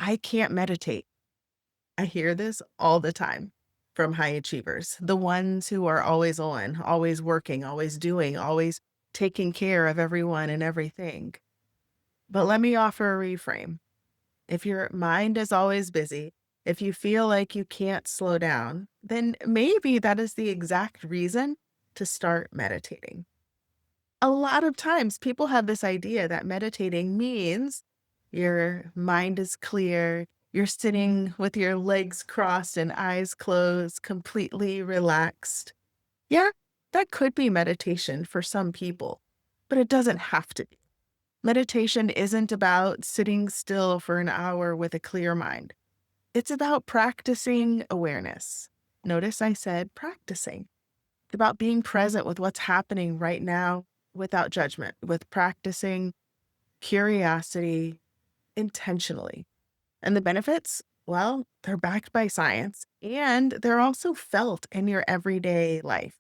I can't meditate. I hear this all the time from high achievers, the ones who are always on, always working, always doing, always taking care of everyone and everything. But let me offer a reframe. If your mind is always busy, if you feel like you can't slow down, then maybe that is the exact reason to start meditating. A lot of times people have this idea that meditating means your mind is clear, you're sitting with your legs crossed and eyes closed, completely relaxed. Yeah, that could be meditation for some people, but it doesn't have to be. Meditation isn't about sitting still for an hour with a clear mind. It's about practicing awareness. Notice I said practicing. It's about being present with what's happening right now without judgment, with practicing curiosity intentionally. And the benefits, well, they're backed by science and they're also felt in your everyday life.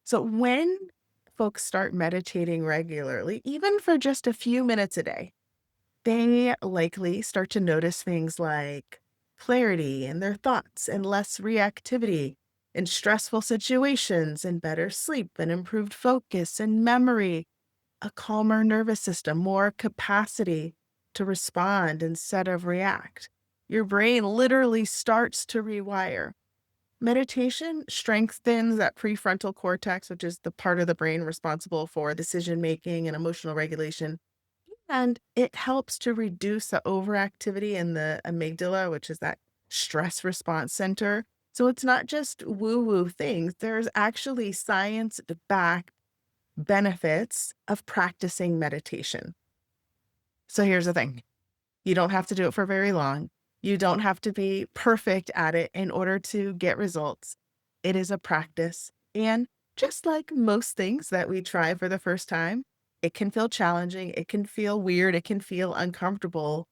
So when folks start meditating regularly, even for just a few minutes a day, they likely start to notice things like clarity in their thoughts and less reactivity in stressful situations and better sleep and improved focus and memory, a calmer nervous system, more capacity to respond instead of react. Your brain literally starts to rewire. Meditation strengthens that prefrontal cortex, which is the part of the brain responsible for decision making and emotional regulation, and it helps to reduce the overactivity in the amygdala, which is that stress response center. So it's not just woo woo things, there's actually science backed benefits of practicing meditation. So here's the thing, you don't have to do it for very long. You don't have to be perfect at it in order to get results. It is a practice. And just like most things that we try for the first time, it can feel challenging, it can feel weird, it can feel uncomfortable,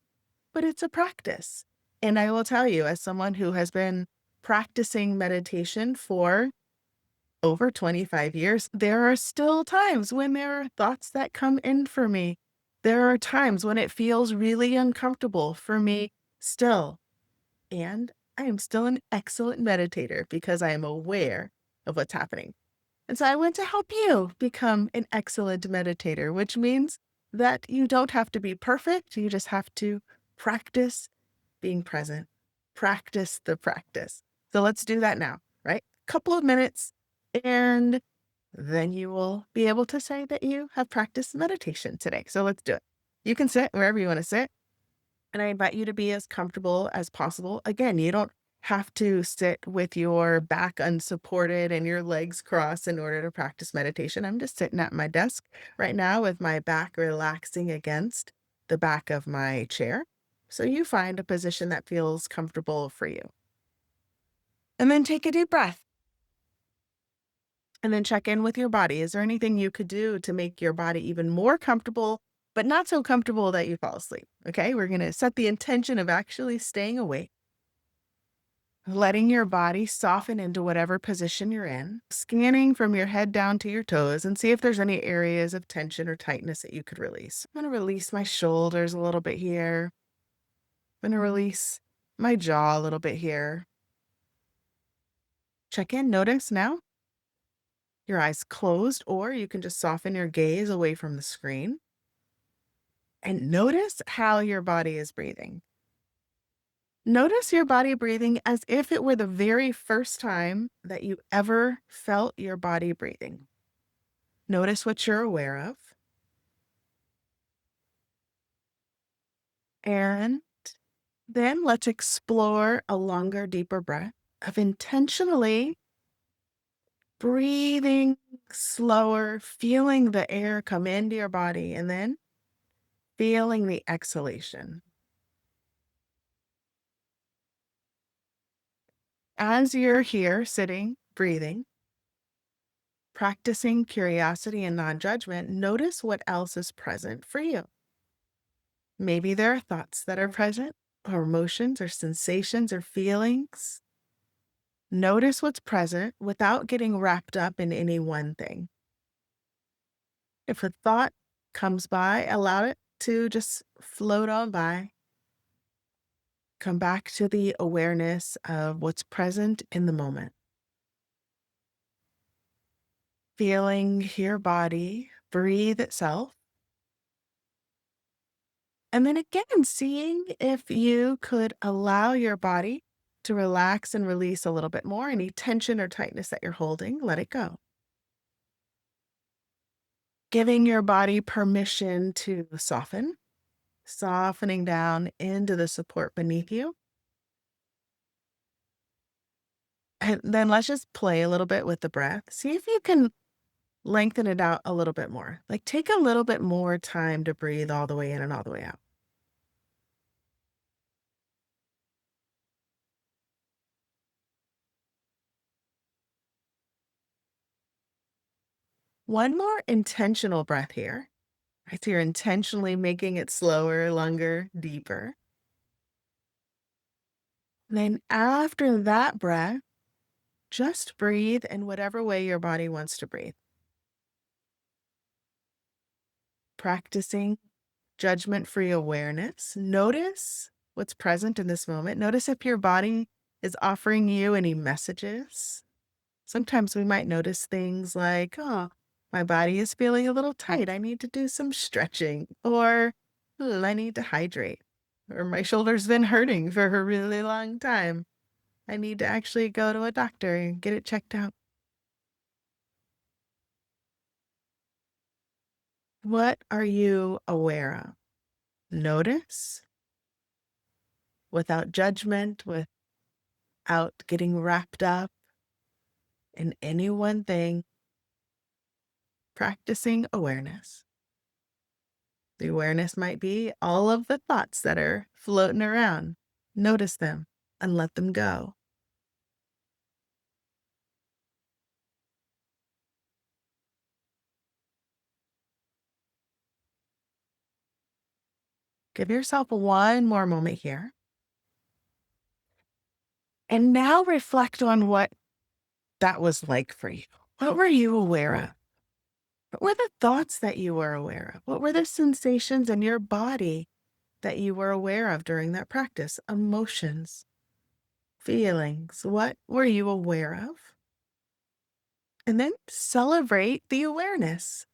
but it's a practice. And I will tell you, as someone who has been practicing meditation for over 25 years, there are still times when there are thoughts that come in for me. There are times when it feels really uncomfortable for me still. And I am still an excellent meditator because I am aware of what's happening. And so I want to help you become an excellent meditator, which means that you don't have to be perfect. You just have to practice being present, practice the practice. So let's do that now, right? Couple of minutes, and then you will be able to say that you have practiced meditation today. So let's do it. You can sit wherever you want to sit. And I invite you to be as comfortable as possible. Again, you don't have to sit with your back unsupported and your legs crossed in order to practice meditation. I'm just sitting at my desk right now with my back relaxing against the back of my chair. So you find a position that feels comfortable for you. And then take a deep breath and then check in with your body. Is there anything you could do to make your body even more comfortable, but not so comfortable that you fall asleep? Okay, we're going to set the intention of actually staying awake, letting your body soften into whatever position you're in, scanning from your head down to your toes and see if there's any areas of tension or tightness that you could release. I'm going to release my shoulders a little bit here. I'm going to release my jaw a little bit here. Check in, notice now your eyes closed, or you can just soften your gaze away from the screen and notice how your body is breathing. Notice your body breathing as if it were the very first time that you ever felt your body breathing. Notice what you're aware of. And then let's explore a longer, deeper breath of intentionally breathing slower, feeling the air come into your body, and then feeling the exhalation. As you're here sitting, breathing, practicing curiosity and non judgment, notice what else is present for you. Maybe there are thoughts that are present, or emotions, or sensations, or feelings. Notice what's present without getting wrapped up in any one thing. If a thought comes by, allow it to just float on by. Come back to the awareness of what's present in the moment, feeling your body breathe itself. And then again, seeing if you could allow your body to relax and release a little bit more. Any tension or tightness that you're holding, let it go. Giving your body permission to soften, softening down into the support beneath you. And then let's just play a little bit with the breath. See if you can lengthen it out a little bit more. Like take a little bit more time to breathe all the way in and all the way out. One more intentional breath here. Right? So you're intentionally making it slower, longer, deeper. Then after that breath, just breathe in whatever way your body wants to breathe. Practicing judgment free awareness. Notice what's present in this moment. Notice if your body is offering you any messages. Sometimes we might notice things like, oh, my body is feeling a little tight. I need to do some stretching. Or I need to hydrate. Or my shoulder's been hurting for a really long time. I need to actually go to a doctor and get it checked out. What are you aware of? Notice without judgment, without getting wrapped up in any one thing, practicing awareness. The awareness might be all of the thoughts that are floating around. Notice them and let them go. Give yourself one more moment here. And now reflect on what that was like for you. What were you aware of? What were the thoughts that you were aware of? What were the sensations in your body that you were aware of during that practice? Emotions, feelings. What were you aware of? And then celebrate the awareness.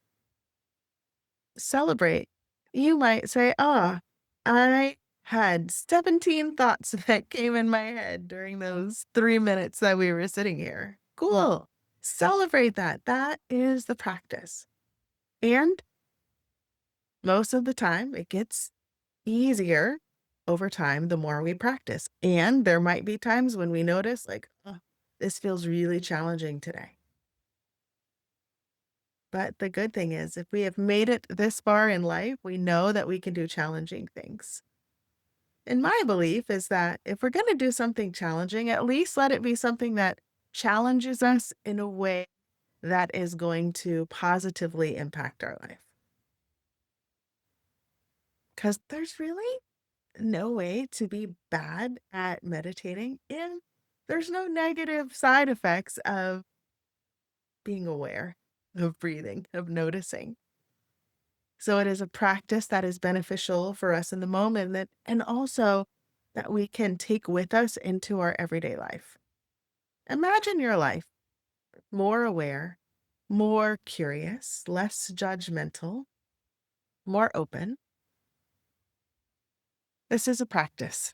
Celebrate. You might say, ah, I had 17 thoughts that came in my head during those 3 minutes that we were sitting here. Cool. Celebrate that. That is the practice. And most of the time, it gets easier over time the more we practice. And there might be times when we notice, like, oh, this feels really challenging today. But the good thing is, if we have made it this far in life, we know that we can do challenging things. And my belief is that if we're going to do something challenging, at least let it be something that challenges us in a way that is going to positively impact our life. Because there's really no way to be bad at meditating, and there's no negative side effects of being aware, of breathing, of noticing. So it is a practice that is beneficial for us in the moment that, and also that we can take with us into our everyday life. Imagine your life more aware, more curious, less judgmental, more open. This is a practice.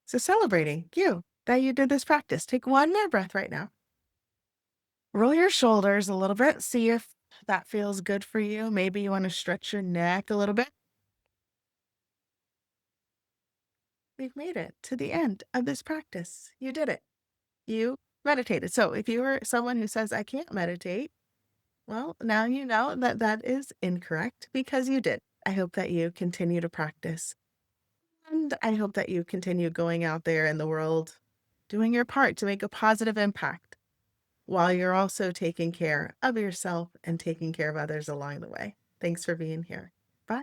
So celebrating you that you did this practice. Take one more breath right now. Roll your shoulders a little bit. See if that feels good for you. Maybe you want to stretch your neck a little bit. We've made it to the end of this practice. You did it. You meditated. So if you are someone who says, I can't meditate, well, now you know that that is incorrect because you did. I hope that you continue to practice. And I hope that you continue going out there in the world, doing your part to make a positive impact while you're also taking care of yourself and taking care of others along the way. Thanks for being here. Bye.